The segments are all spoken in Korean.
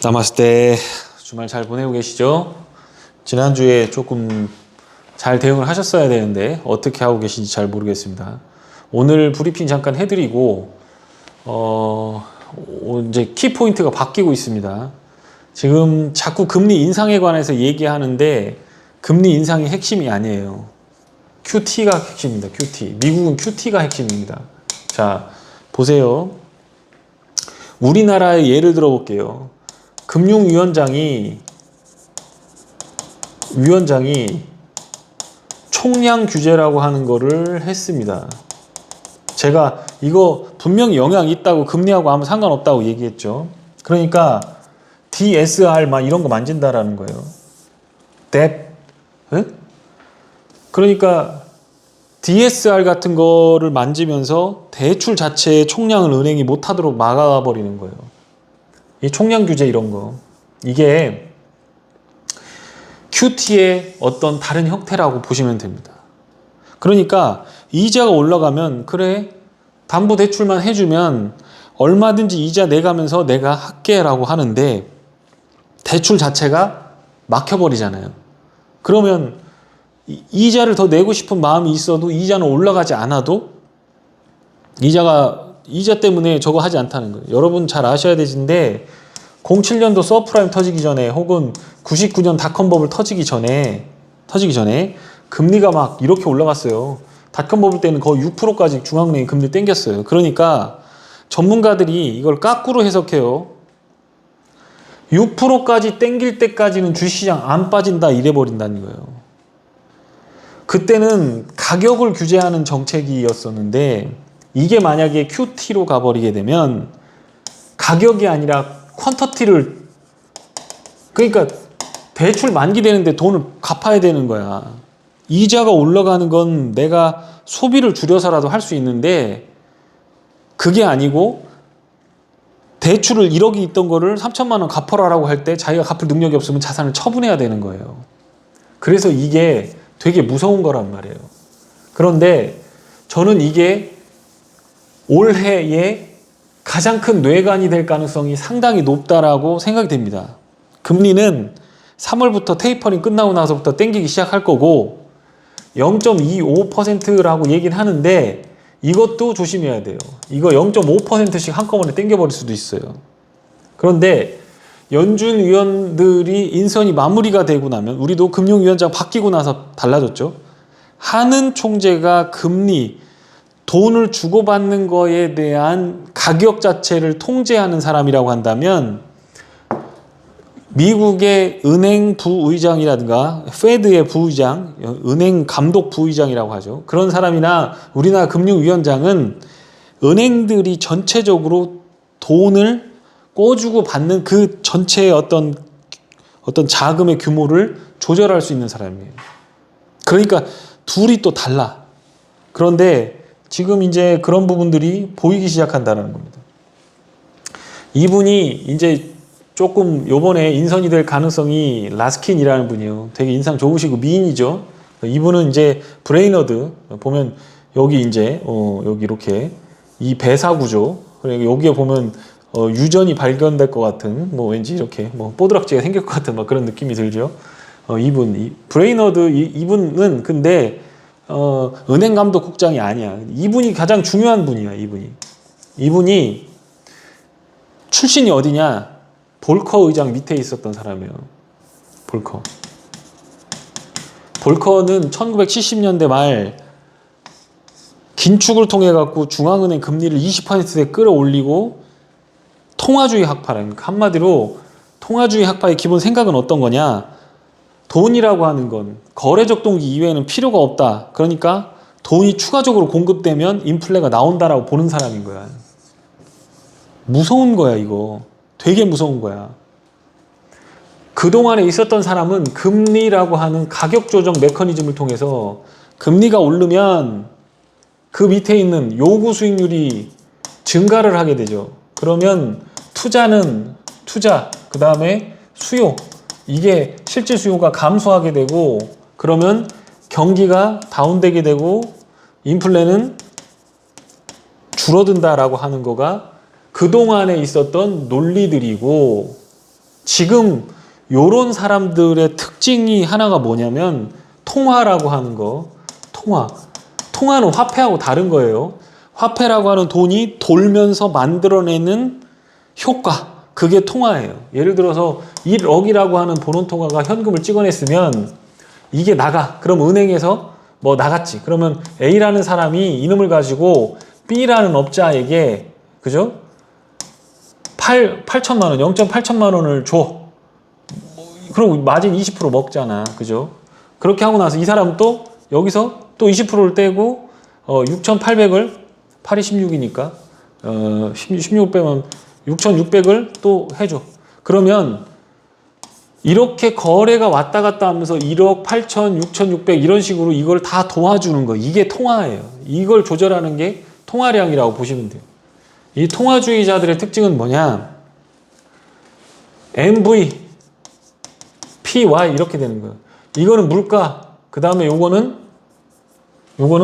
나마스테. 주말 잘 보내고 계시죠? 지난주에 조금 잘 대응을 하셨어야 되는데 어떻게 하고 계신지 잘 모르겠습니다. 오늘 브리핑 잠깐 해드리고 이제 키포인트가 바뀌고 있습니다. 지금 자꾸 금리 인상에 관해서 얘기하는데 금리 인상이 핵심이 아니에요. QT가 핵심입니다. QT. 미국은 QT가 핵심입니다. 자, 보세요. 우리나라의 예를 들어 볼게요. 금융위원장이 총량 규제라고 하는 거를 했습니다. 제가 이거 분명히 영향이 있다고, 금리하고 아무 상관없다고 얘기했죠. 그러니까 DSR 막 이런 거 만진다라는 거예요. 뎁. 그러니까 DSR 같은 거를 만지면서 대출 자체의 총량을 은행이 못하도록 막아버리는 거예요. 이 총량 규제 이런 거, 이게 QT의 어떤 다른 형태라고 보시면 됩니다. 그러니까 이자가 올라가면 그래, 담보대출만 해주면 얼마든지 이자 내가면서 내가 할게라고 하는데 대출 자체가 막혀버리잖아요. 그러면 이자를 더 내고 싶은 마음이 있어도 이자는 올라가지 않아도 이자 때문에 저거 하지 않다는 거예요. 여러분 잘 아셔야 되는데 07년도 서프라임 터지기 전에 혹은 99년 닷컴버블 터지기 전에 금리가 막 이렇게 올라갔어요. 닷컴버블 때는 거의 6%까지 중앙은행이 금리 땡겼어요. 그러니까 전문가들이 이걸 까꾸로 해석해요. 6%까지 땡길 때까지는 주식시장 안 빠진다 이래버린다는 거예요. 그때는 가격을 규제하는 정책이었었는데 이게 만약에 QT로 가버리게 되면 가격이 아니라 퀀터티를, 그러니까 대출 만기되는데 돈을 갚아야 되는 거야. 이자가 올라가는 건 내가 소비를 줄여서라도 할 수 있는데 그게 아니고 대출을 1억이 있던 거를 3천만 원 갚아라라고 할 때 자기가 갚을 능력이 없으면 자산을 처분해야 되는 거예요. 그래서 이게 되게 무서운 거란 말이에요. 그런데 저는 이게 올해의 가장 큰 뇌관이 될 가능성이 상당히 높다라고 생각이 됩니다. 금리는 3월부터 테이퍼링 끝나고 나서부터 땡기기 시작할 거고 0.25%라고 얘기는 하는데 이것도 조심해야 돼요. 이거 0.5%씩 한꺼번에 땡겨버릴 수도 있어요. 그런데 연준 위원들이 인선이 마무리가 되고 나면, 우리도 금융위원장 바뀌고 나서 달라졌죠. 하는 총재가 금리, 돈을 주고받는 거에 대한 가격 자체를 통제하는 사람이라고 한다면 미국의 은행 부의장이라든가 페드의 부의장, 은행 감독 부의장이라고 하죠. 그런 사람이나 우리나라 금융위원장은 은행들이 전체적으로 돈을 꿔주고 받는 그 전체의 어떤 자금의 규모를 조절할 수 있는 사람이에요. 그러니까 둘이 또 달라. 그런데 지금 이제 그런 부분들이 보이기 시작한다는 겁니다. 이분이 이제 조금 요번에 인선이 될 가능성이 라스킨이라는 분이요. 되게 인상 좋으시고 미인이죠. 이분은 이제 브레이너드 보면 여기 이제 여기 이렇게 이 배사 구조, 그리고 여기에 보면 유전이 발견될 것 같은 뭐 왠지 이렇게 뭐 뽀드락지가 생길 것 같은 막 그런 느낌이 들죠. 브레이너드 이분은 근데 은행감독국장이 아니야. 이분이 가장 중요한 분이야. 이분이 출신이 어디냐? 볼커 의장 밑에 있었던 사람이에요. 볼커는 1970년대 말 긴축을 통해 갖고 중앙은행 금리를 20%에 끌어올리고 통화주의 학파라는, 한마디로 통화주의 학파의 기본 생각은 어떤 거냐? 돈이라고 하는 건 거래적 동기 이외에는 필요가 없다. 그러니까 돈이 추가적으로 공급되면 인플레가 나온다라고 보는 사람인 거야. 무서운 거야, 이거. 되게 무서운 거야. 그동안에 있었던 사람은 금리라고 하는 가격 조정 메커니즘을 통해서 금리가 오르면 그 밑에 있는 요구 수익률이 증가를 하게 되죠. 그러면 투자, 그 다음에 수요, 이게 실질 수요가 감소하게 되고, 그러면 경기가 다운되게 되고 인플레는 줄어든다라고 하는 거가 그동안에 있었던 논리들이고, 지금 요런 사람들의 특징이 하나가 뭐냐면 통화라고 하는 거. 통화는 화폐하고 다른 거예요. 화폐라고 하는 돈이 돌면서 만들어내는 효과. 그게 통화예요. 예를 들어서 1억이라고 하는 본원통화가 현금을 찍어냈으면 이게 나가. 그럼 은행에서 뭐 나갔지. 그러면 A라는 사람이 이놈을 가지고 B라는 업자에게 그죠? 8천만 원, 0.8천만 원을 줘. 그럼 마진 20% 먹잖아. 그죠? 그렇게 하고 나서 이 사람은 또 여기서 또 20%를 떼고 6,800을 8이 16이니까 16 빼면 6,600을 또 해줘. 그러면 이렇게 거래가 왔다 갔다 하면서 1억 8천, 6,600 이런 식으로 이걸 다 도와주는 거. 이게 통화예요. 이걸 조절하는 게 통화량이라고 보시면 돼요. 이 통화주의자들의 특징은 뭐냐? MV, PY 이렇게 되는 거예요. 이거는 물가, 그 다음에 요거는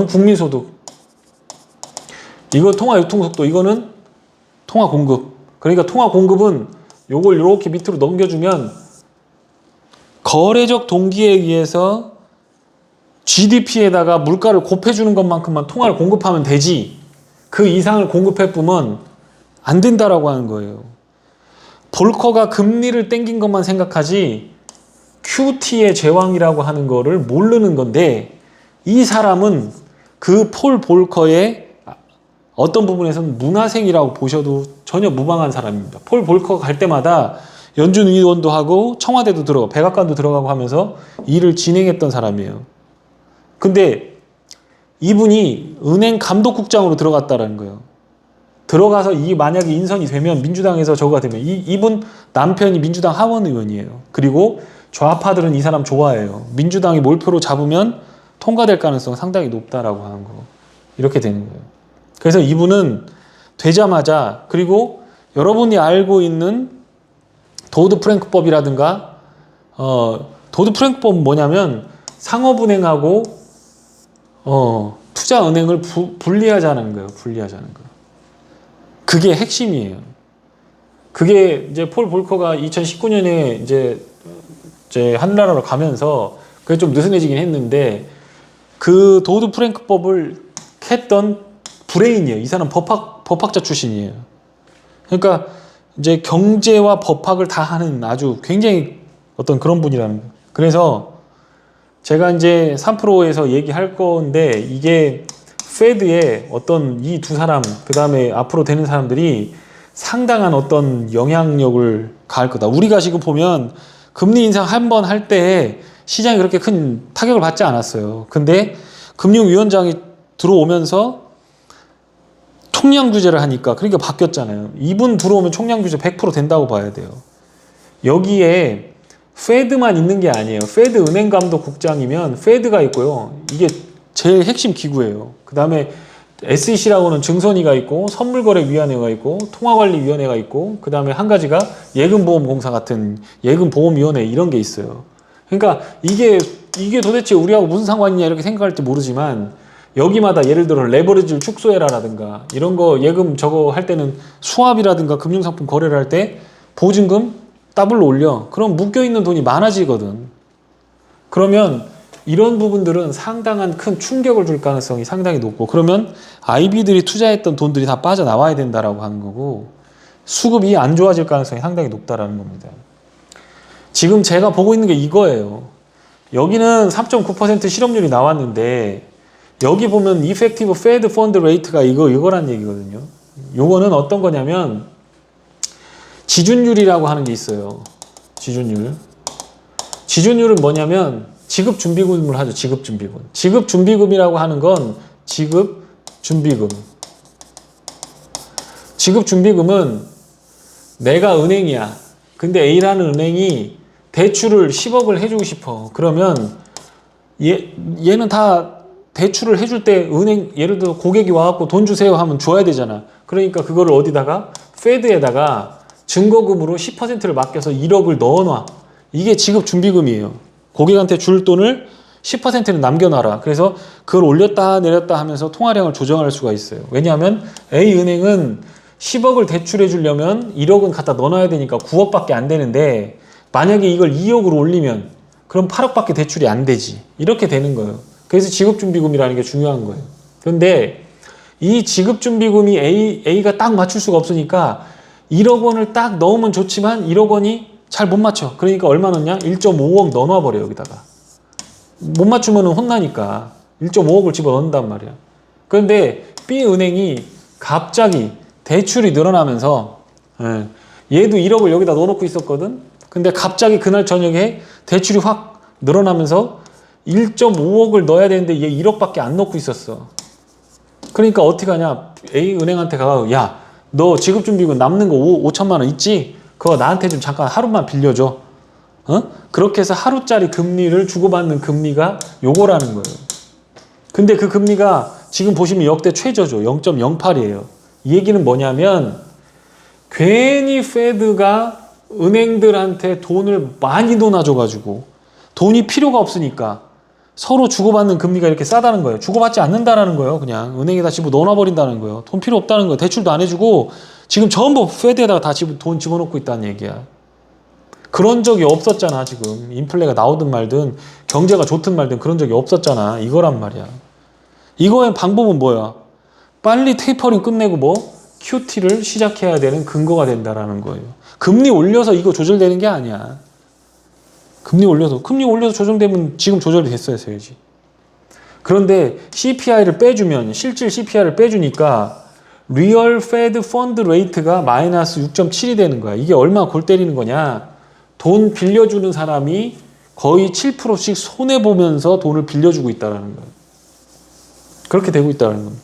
국민소득. 이거 통화 유통속도, 이거는 통화 공급. 그러니까 통화 공급은 요걸 이렇게 밑으로 넘겨주면 거래적 동기에 의해서 GDP에다가 물가를 곱해주는 것만큼만 통화를 공급하면 되지 그 이상을 공급해 뿜으면 안 된다라고 하는 거예요. 볼커가 금리를 땡긴 것만 생각하지 QT의 제왕이라고 하는 거를 모르는 건데 이 사람은 그 폴 볼커의 어떤 부분에서는 문화생이라고 보셔도 전혀 무방한 사람입니다. 폴 볼커가 갈 때마다 연준 의원도 하고 청와대도 들어가고 백악관도 들어가고 하면서 일을 진행했던 사람이에요. 근데 이분이 은행 감독국장으로 들어갔다라는 거예요. 들어가서 이 만약에 인선이 되면 민주당에서 저거가 되면 이분 남편이 민주당 하원 의원이에요. 그리고 좌파들은 이 사람 좋아해요. 민주당이 몰표로 잡으면 통과될 가능성 상당히 높다라고 하는 거. 이렇게 되는 거예요. 그래서 이분은 되자마자 그리고 여러분이 알고 있는 도드 프랭크법이라든가 도드 프랭크법은 뭐냐면 상업은행하고 투자은행을 분리하자는 거예요. 분리하자는 거. 그게 핵심이에요. 그게 이제 폴 볼커가 2019년에 이제 한나라로 가면서 그게 좀 느슨해지긴 했는데 그 도드 프랭크법을 했던 브레인이에요. 이 사람 법학자 출신이에요. 그러니까 이제 경제와 법학을 다 하는 아주 굉장히 어떤 그런 분이라는 거예요. 그래서 제가 이제 3프로에서 얘기할 건데 이게 페드의 어떤 이 두 사람 그 다음에 앞으로 되는 사람들이 상당한 어떤 영향력을 가할 거다. 우리가 지금 보면 금리 인상 한 번 할 때 시장이 그렇게 큰 타격을 받지 않았어요. 근데 금융위원장이 들어오면서 총량 규제를 하니까 그러니까 바뀌었잖아요. 이분 들어오면 총량 규제 100% 된다고 봐야 돼요. 여기에 페드만 있는 게 아니에요. 페드 은행감독국장이면 페드가 있고요. 이게 제일 핵심 기구예요. 그 다음에 SEC라고는 증선위가 있고 선물거래위원회가 있고 통화관리위원회가 있고 그 다음에 한 가지가 예금보험공사 같은 예금보험위원회 이런 게 있어요. 그러니까 이게 도대체 우리하고 무슨 상관이냐 이렇게 생각할지 모르지만 여기마다 예를 들어 레버리지를 축소해라라든가 이런 거 예금 저거 할 때는 수합이라든가 금융상품 거래를 할 때 보증금 더블로 올려. 그럼 묶여있는 돈이 많아지거든. 그러면 이런 부분들은 상당한 큰 충격을 줄 가능성이 상당히 높고 그러면 IB들이 투자했던 돈들이 다 빠져나와야 된다라고 하는 거고 수급이 안 좋아질 가능성이 상당히 높다라는 겁니다. 지금 제가 보고 있는 게 이거예요. 여기는 3.9% 실업률이 나왔는데 여기 보면 Effective Fed Fund Rate가 이거란 얘기거든요. 요거는 어떤 거냐면 지준율이라고 하는 게 있어요. 지준율은 뭐냐면 지급준비금을 하죠. 지급준비금. 지급준비금이라고 하는 건 지급준비금. 지급준비금은 내가 은행이야. 근데 A라는 은행이 대출을 10억을 해주고 싶어. 그러면 얘는 다 대출을 해줄 때 은행 예를 들어 고객이 와갖고 돈 주세요 하면 줘야 되잖아. 그러니까 그거를 어디다가 페드에다가 증거금으로 10%를 맡겨서 1억을 넣어놔. 이게 지급준비금이에요. 고객한테 줄 돈을 10%는 남겨놔라. 그래서 그걸 올렸다 내렸다 하면서 통화량을 조정할 수가 있어요. 왜냐하면 A은행은 10억을 대출해 주려면 1억은 갖다 넣어놔야 되니까 9억밖에 안 되는데 만약에 이걸 2억으로 올리면 그럼 8억밖에 대출이 안 되지. 이렇게 되는 거예요. 그래서 지급준비금이라는 게 중요한 거예요. 그런데 이 지급준비금이 A가 딱 맞출 수가 없으니까 1억 원을 딱 넣으면 좋지만 1억 원이 잘 못 맞춰. 그러니까 얼마 넣냐? 1.5억 넣어놔 버려 여기다가. 못 맞추면 혼나니까 1.5억을 집어넣는단 말이야. 그런데 B은행이 갑자기 대출이 늘어나면서 얘도 1억을 여기다 넣어놓고 있었거든. 근데 갑자기 그날 저녁에 대출이 확 늘어나면서 1.5억을 넣어야 되는데 얘 1억밖에 안 넣고 있었어. 그러니까 어떻게 하냐? A은행한테 가서 야, 너 지급준비금 남는 거 5천만 원 있지? 그거 나한테 좀 잠깐 하루만 빌려줘. 그렇게 해서 하루짜리 금리를 주고받는 금리가 요거라는 거예요. 근데 그 금리가 지금 보시면 역대 최저죠. 0.08이에요. 이 얘기는 뭐냐면 괜히 페드가 은행들한테 돈을 많이 넣어줘가지고 돈이 필요가 없으니까 서로 주고받는 금리가 이렇게 싸다는 거예요. 주고받지 않는다라는 거예요. 그냥 은행에다 넣어놔버린다는 거예요. 돈 필요 없다는 거예요. 대출도 안 해주고 지금 전부 페드에다가 다 돈 집어넣고 있다는 얘기야. 그런 적이 없었잖아. 지금 인플레가 나오든 말든 경제가 좋든 말든 그런 적이 없었잖아. 이거란 말이야. 이거의 방법은 뭐야? 빨리 테이퍼링 끝내고 QT를 시작해야 되는 근거가 된다라는 거예요. 금리 올려서 이거 조절되는 게 아니야. 금리 올려서 조정되면 지금 조절이 됐어야지. 그런데 CPI를 빼주면 실질 CPI를 빼주니까 리얼 페드 펀드 레이트가 마이너스 6.7이 되는 거야. 이게 얼마나 골 때리는 거냐? 돈 빌려주는 사람이 거의 7%씩 손해보면서 돈을 빌려주고 있다는 거예요. 그렇게 되고 있다는 겁니다.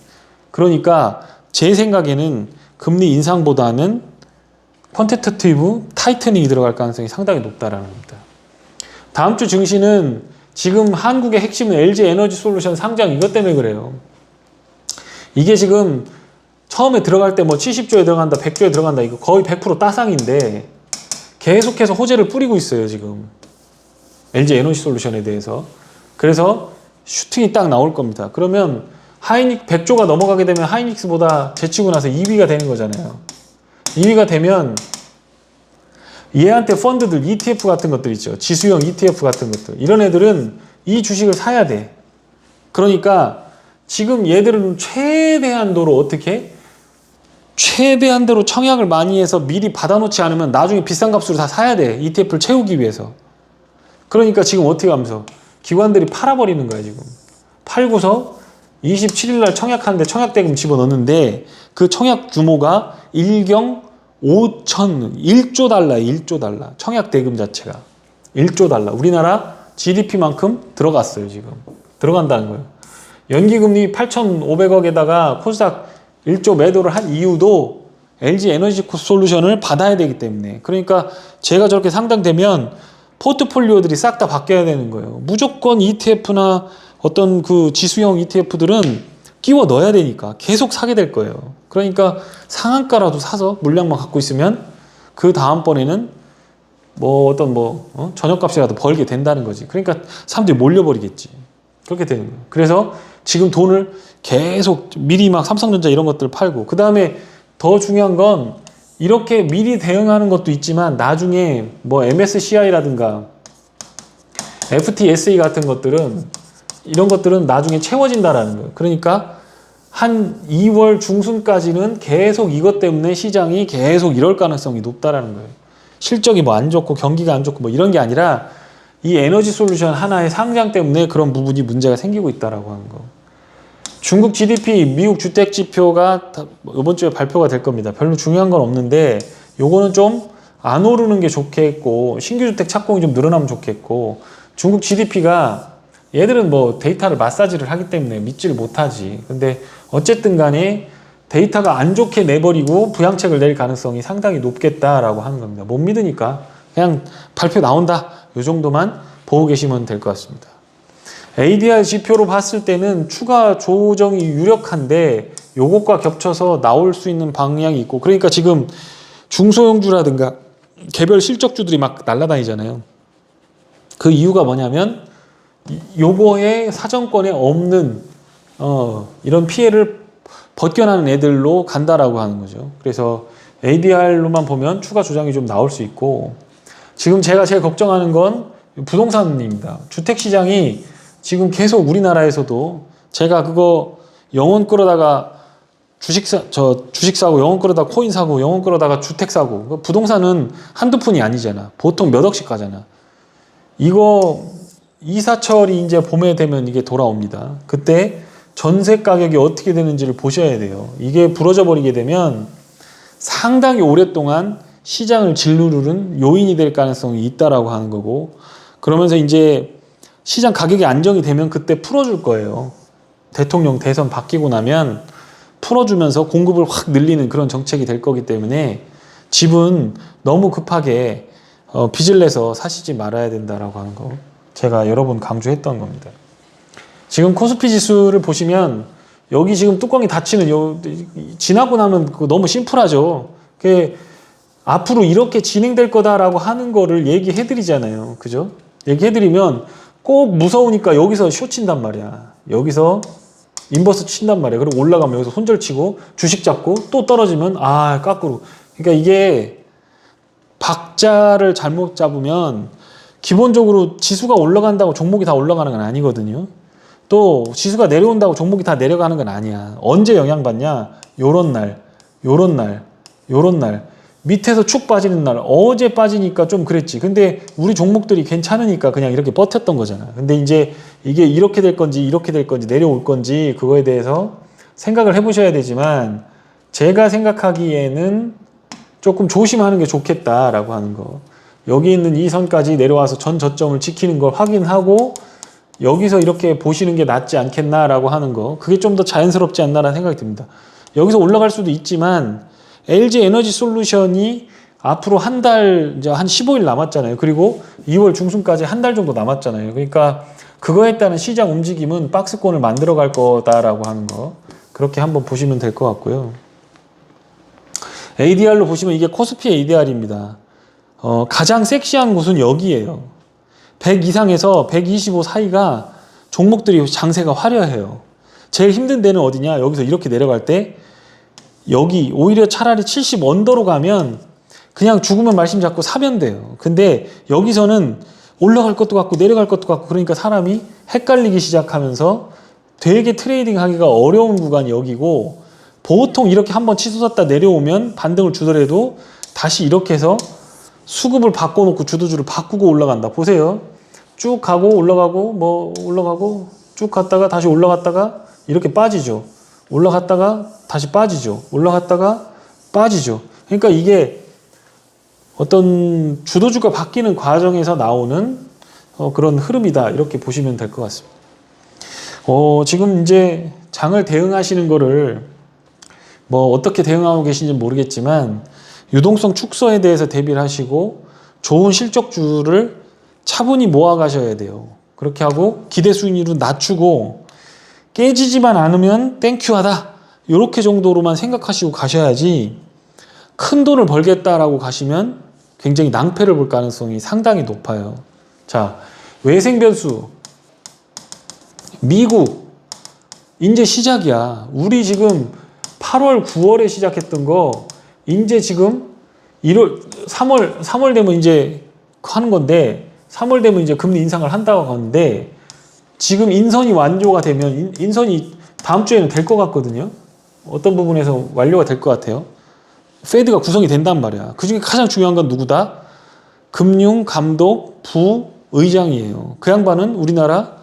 그러니까 제 생각에는 금리 인상보다는 퀀티테이티브 타이트닝이 들어갈 가능성이 상당히 높다라는 겁니다. 다음 주 증시는 지금 한국의 핵심은 LG 에너지 솔루션 상장 이것 때문에 그래요. 이게 지금 처음에 들어갈 때 70조에 들어간다, 100조에 들어간다, 이거 거의 100% 따상인데 계속해서 호재를 뿌리고 있어요, 지금. LG 에너지 솔루션에 대해서. 그래서 슈팅이 딱 나올 겁니다. 그러면 100조가 넘어가게 되면 하이닉스보다 제치고 나서 2위가 되는 거잖아요. 2위가 되면 얘한테 펀드들, ETF 같은 것들 있죠. 지수형 ETF 같은 것들. 이런 애들은 이 주식을 사야 돼. 그러니까 지금 얘들은 최대한도로 어떻게? 최대한도로 청약을 많이 해서 미리 받아놓지 않으면 나중에 비싼 값으로 다 사야 돼. ETF를 채우기 위해서. 그러니까 지금 어떻게 하면서? 기관들이 팔아버리는 거야, 지금. 팔고서 27일 날 청약하는데 청약대금 집어넣는데 그 청약 규모가 1조 달러에 1조 달러. 청약대금 자체가. 1조 달러. 우리나라 GDP만큼 들어갔어요, 지금. 들어간다는 거예요. 연기금리 8,500억에다가 코스닥 1조 매도를 한 이유도 LG 에너지 솔루션을 받아야 되기 때문에. 그러니까 제가 저렇게 상당되면 포트폴리오들이 싹 다 바뀌어야 되는 거예요. 무조건 ETF나 어떤 그 지수형 ETF들은 끼워 넣어야 되니까 계속 사게 될 거예요. 그러니까 상한가라도 사서 물량만 갖고 있으면 그 다음번에는 저녁값이라도 벌게 된다는 거지. 그러니까 사람들이 몰려버리겠지. 그렇게 되는 거예요. 그래서 지금 돈을 계속 미리 막 삼성전자 이런 것들 팔고, 그 다음에 더 중요한 건 이렇게 미리 대응하는 것도 있지만 나중에 MSCI라든가 FTSE 같은 것들은 이런 것들은 나중에 채워진다라는 거예요. 그러니까 한 2월 중순까지는 계속 이것 때문에 시장이 계속 이럴 가능성이 높다라는 거예요. 실적이 안 좋고 경기가 안 좋고 이런 게 아니라 이 에너지 솔루션 하나의 상장 때문에 그런 부분이 문제가 생기고 있다라고 하는 거. 중국 GDP, 미국 주택 지표가 이번 주에 발표가 될 겁니다. 별로 중요한 건 없는데 요거는 좀 안 오르는 게 좋겠고 신규 주택 착공이 좀 늘어나면 좋겠고, 중국 GDP가 얘들은 데이터를 마사지를 하기 때문에 믿지를 못하지. 근데 어쨌든 간에 데이터가 안 좋게 내버리고 부양책을 낼 가능성이 상당히 높겠다라고 하는 겁니다. 못 믿으니까 그냥 발표 나온다, 요 정도만 보고 계시면 될 것 같습니다. ADR 지표로 봤을 때는 추가 조정이 유력한데 요것과 겹쳐서 나올 수 있는 방향이 있고, 그러니까 지금 중소형주라든가 개별 실적주들이 막 날아다니잖아요. 그 이유가 뭐냐면 요거에 사정권에 없는 이런 피해를 벗겨나는 애들로 간다라고 하는 거죠. 그래서 ADR로만 보면 추가 조정이 좀 나올 수 있고, 지금 제가 제일 걱정하는 건 부동산입니다. 주택시장이 지금 계속 우리나라에서도, 제가 그거 영혼 끌어다가 주식 사고, 영혼 끌어다가 코인 사고, 영혼 끌어다가 주택 사고, 부동산은 한두 푼이 아니잖아. 보통 몇 억씩 가잖아. 이거 이사철이 이제 봄에 되면 이게 돌아옵니다. 그때 전세 가격이 어떻게 되는지를 보셔야 돼요. 이게 부러져 버리게 되면 상당히 오랫동안 시장을 짓누르는 요인이 될 가능성이 있다라고 하는 거고, 그러면서 이제 시장 가격이 안정이 되면 그때 풀어줄 거예요. 대통령 대선 바뀌고 나면 풀어주면서 공급을 확 늘리는 그런 정책이 될 거기 때문에 집은 너무 급하게 빚을 내서 사시지 말아야 된다라고 하는 거, 제가 여러 번 강조했던 겁니다. 지금 코스피 지수를 보시면 여기 지금 뚜껑이 닫히는 지나고 나면 너무 심플하죠. 그게 앞으로 이렇게 진행될 거다라고 하는 거를 얘기해 드리잖아요. 그죠? 얘기해 드리면 꼭 무서우니까 여기서 쇼 친단 말이야. 여기서 인버스 친단 말이야. 그리고 올라가면 여기서 손절 치고 주식 잡고 또 떨어지면 까꾸로. 그러니까 이게 박자를 잘못 잡으면 기본적으로 지수가 올라간다고 종목이 다 올라가는 건 아니거든요. 또 지수가 내려온다고 종목이 다 내려가는 건 아니야. 언제 영향받냐? 요런 날, 요런 날, 요런 날. 밑에서 축 빠지는 날. 어제 빠지니까 좀 그랬지. 근데 우리 종목들이 괜찮으니까 그냥 이렇게 버텼던 거잖아. 근데 이제 이게 이렇게 될 건지 이렇게 될 건지 내려올 건지 그거에 대해서 생각을 해보셔야 되지만, 제가 생각하기에는 조금 조심하는 게 좋겠다라고 하는 거. 여기 있는 이 선까지 내려와서 전 저점을 지키는 걸 확인하고 여기서 이렇게 보시는 게 낫지 않겠나라고 하는 거. 그게 좀 더 자연스럽지 않나라는 생각이 듭니다. 여기서 올라갈 수도 있지만 LG 에너지 솔루션이 앞으로 한 달, 이제 한 15일 남았잖아요. 그리고 2월 중순까지 한 달 정도 남았잖아요. 그러니까 그거에 따른 시장 움직임은 박스권을 만들어 갈 거다라고 하는 거. 그렇게 한번 보시면 될 것 같고요. ADR로 보시면 이게 코스피 ADR입니다. 가장 섹시한 곳은 여기예요. 100 이상에서 125 사이가 종목들이 장세가 화려해요. 제일 힘든 데는 어디냐? 여기서 이렇게 내려갈 때 여기 오히려 차라리 70 언더로 가면 그냥 죽으면 말씀 잡고 사면 돼요. 근데 여기서는 올라갈 것도 같고 내려갈 것도 같고, 그러니까 사람이 헷갈리기 시작하면서 되게 트레이딩 하기가 어려운 구간이 여기고, 보통 이렇게 한번 치솟았다 내려오면 반등을 주더라도 다시 이렇게 해서 수급을 바꿔놓고 주도주를 바꾸고 올라간다. 보세요. 쭉 가고 올라가고 올라가고 쭉 갔다가 다시 올라갔다가 이렇게 빠지죠. 올라갔다가 다시 빠지죠. 올라갔다가 빠지죠. 그러니까 이게 어떤 주도주가 바뀌는 과정에서 나오는 그런 흐름이다. 이렇게 보시면 될 것 같습니다. 지금 이제 장을 대응하시는 거를 어떻게 대응하고 계신지 모르겠지만, 유동성 축소에 대해서 대비를 하시고 좋은 실적주를 차분히 모아 가셔야 돼요. 그렇게 하고 기대 수익률은 낮추고 깨지지만 않으면 땡큐하다. 이렇게 정도로만 생각하시고 가셔야지, 큰 돈을 벌겠다라고 가시면 굉장히 낭패를 볼 가능성이 상당히 높아요. 자, 외생 변수. 미국 이제 시작이야. 우리 지금 8월, 9월에 시작했던 거 이제 지금 3월 되면 이제 하는 건데, 3월 되면 이제 금리 인상을 한다고 하는데, 지금 인선이 완료가 되면 인선이 다음 주에는 될 것 같거든요. 어떤 부분에서 완료가 될 것 같아요. 페드가 구성이 된단 말이야. 그 중에 가장 중요한 건 누구다? 금융감독 부의장이에요. 그 양반은 우리나라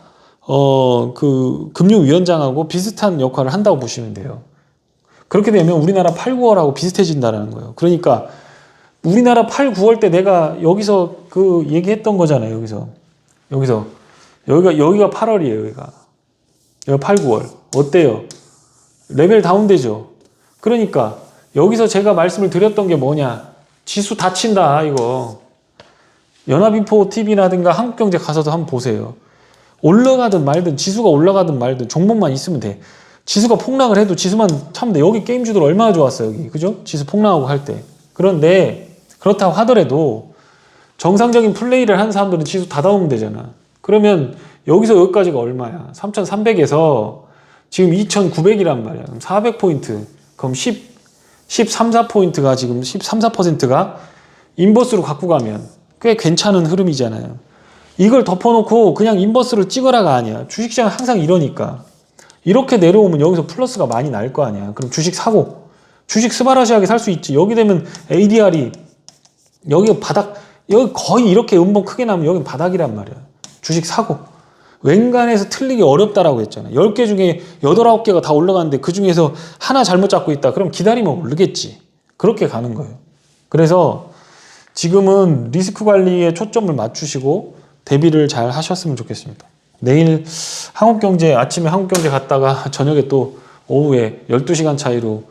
그 금융위원장하고 비슷한 역할을 한다고 보시면 돼요. 그렇게 되면 우리나라 8, 9월하고 비슷해진다는 거예요. 그러니까 우리나라 8, 9월 때 내가 여기서 그 얘기했던 거잖아요. 여기가 8월이에요. 여기가 8, 9월. 어때요? 레벨 다운되죠? 그러니까 여기서 제가 말씀을 드렸던 게 뭐냐? 지수 닫힌다, 이거. 연합인포 TV라든가 한국경제 가서도 한번 보세요. 올라가든 말든, 지수가 올라가든 말든 종목만 있으면 돼. 지수가 폭락을 해도 지수만 참면 돼. 여기 게임주들 얼마나 좋았어, 여기. 그죠? 지수 폭락하고 할 때. 그런데 그렇다고 하더라도 정상적인 플레이를 하는 사람들은 지수 다 다우면 되잖아. 그러면 여기서 여기까지가 얼마야? 3,300에서 지금 2,900이란 말이야. 그럼 400포인트. 그럼 13, 4포인트가 지금 13, 4%가 인버스로 갖고 가면 꽤 괜찮은 흐름이잖아요. 이걸 덮어놓고 그냥 인버스를 찍어라가 아니야. 주식시장은 항상 이러니까. 이렇게 내려오면 여기서 플러스가 많이 날 거 아니야. 그럼 주식 사고. 주식 스바라시하게 살 수 있지. 여기 되면 ADR이 여기 바닥, 여기 거의 이렇게 음봉 크게 나면 여기 바닥이란 말이야. 주식 사고. 웬간해서 틀리기 어렵다라고 했잖아. 10개 중에 8, 9개가 다 올라가는데 그 중에서 하나 잘못 잡고 있다. 그럼 기다리면 오르겠지. 그렇게 가는 거예요. 그래서 지금은 리스크 관리에 초점을 맞추시고 대비를 잘 하셨으면 좋겠습니다. 내일 한국경제, 아침에 한국경제 갔다가 저녁에 또 오후에 12시간 차이로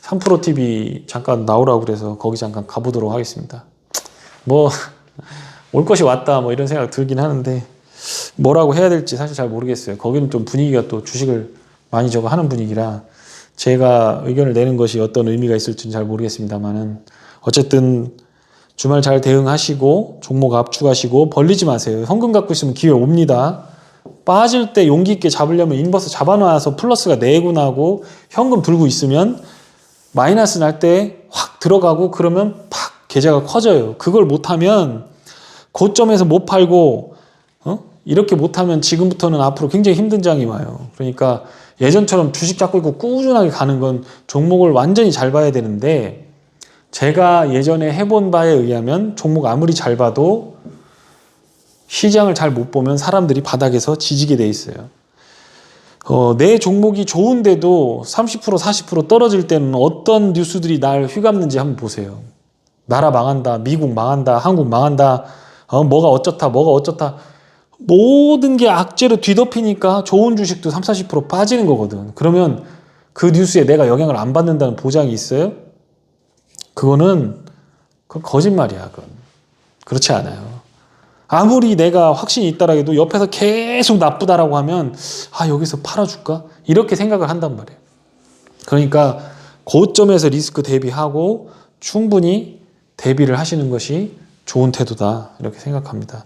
3프로TV 잠깐 나오라고 그래서 거기 잠깐 가보도록 하겠습니다. 뭐 올 것이 왔다 뭐 이런 생각 들긴 하는데 뭐라고 해야 될지 사실 잘 모르겠어요. 거기는 좀 분위기가 또 주식을 많이 저거 하는 분위기라 제가 의견을 내는 것이 어떤 의미가 있을지는 잘 모르겠습니다만은 어쨌든 주말 잘 대응하시고 종목 압축하시고 벌리지 마세요. 현금 갖고 있으면 기회 옵니다. 빠질 때 용기 있게 잡으려면 인버스 잡아놔서 플러스가 내고 나고 현금 들고 있으면 마이너스 날 때 확 들어가고 그러면 팍 계좌가 커져요. 그걸 못하면 고점에서 못 팔고 이렇게 못하면 지금부터는 앞으로 굉장히 힘든 장이 와요. 그러니까 예전처럼 주식 잡고 있고 꾸준하게 가는 건 종목을 완전히 잘 봐야 되는데 제가 예전에 해본 바에 의하면 종목 아무리 잘 봐도 시장을 잘 못 보면 사람들이 바닥에서 지지게 돼 있어요. 내 종목이 좋은데도 30%, 40% 떨어질 때는 어떤 뉴스들이 날 휘감는지 한번 보세요. 나라 망한다, 미국 망한다, 한국 망한다, 뭐가 어쩌다, 뭐가 어쩌다. 모든 게 악재로 뒤덮이니까 좋은 주식도 30, 40% 빠지는 거거든. 그러면 그 뉴스에 내가 영향을 안 받는다는 보장이 있어요? 그건 거짓말이야. 그건. 그렇지 않아요. 아무리 내가 확신이 있다라 해도 옆에서 계속 나쁘다라고 하면 여기서 팔아줄까? 이렇게 생각을 한단 말이에요. 그러니까 고점에서 리스크 대비하고 충분히 대비를 하시는 것이 좋은 태도다 이렇게 생각합니다.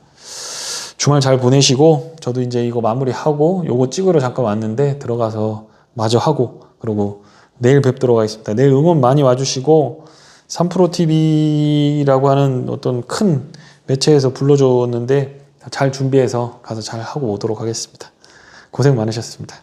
주말 잘 보내시고 저도 이제 이거 마무리하고 요거 찍으러 잠깐 왔는데 들어가서 마저 하고 그리고 내일 뵙도록 하겠습니다. 내일 응원 많이 와주시고 3프로TV라고 하는 어떤 큰 매체에서 불러줬는데 잘 준비해서 가서 잘 하고 오도록 하겠습니다. 고생 많으셨습니다.